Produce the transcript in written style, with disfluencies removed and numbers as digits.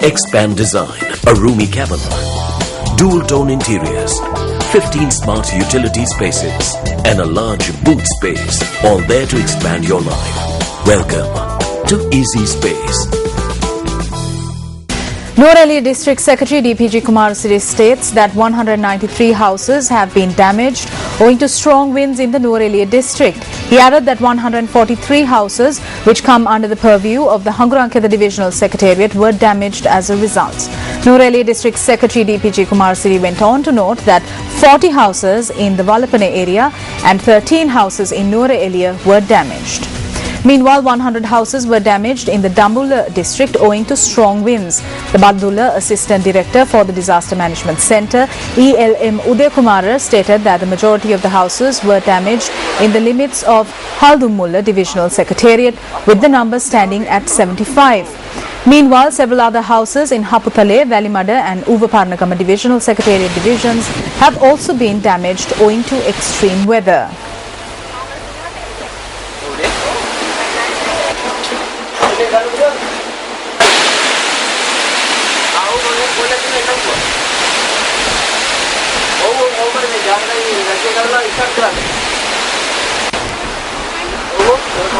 Expand design, a roomy cabin, dual tone interiors, 15 smart utility spaces, and a large boot space, all there to expand your life. Welcome to Easy Space. Nuwara Eliya District Secretary DPG Kumar Siri states that 193 houses have been damaged owing to strong winds in the Nuwara Eliya district. He added that 143 houses, which come under the purview of the Hangurankeda Divisional Secretariat, were damaged as a result. Nuwara Eliya District Secretary DPG Kumar Siri went on to note that 40 houses in the Valapane area and 13 houses in Nuwara Eliya were damaged. Meanwhile, 100 houses were damaged in the Dambulla district owing to strong winds. The Badulla Assistant Director for the Disaster Management Centre, ELM Uday Kumar, stated that the majority of the houses were damaged in the limits of Haldumulla Divisional Secretariat, with the number standing at 75. Meanwhile, several other houses in Haputale, Valimada and Uvaparnagama Divisional Secretariat divisions have also been damaged owing to extreme weather. Over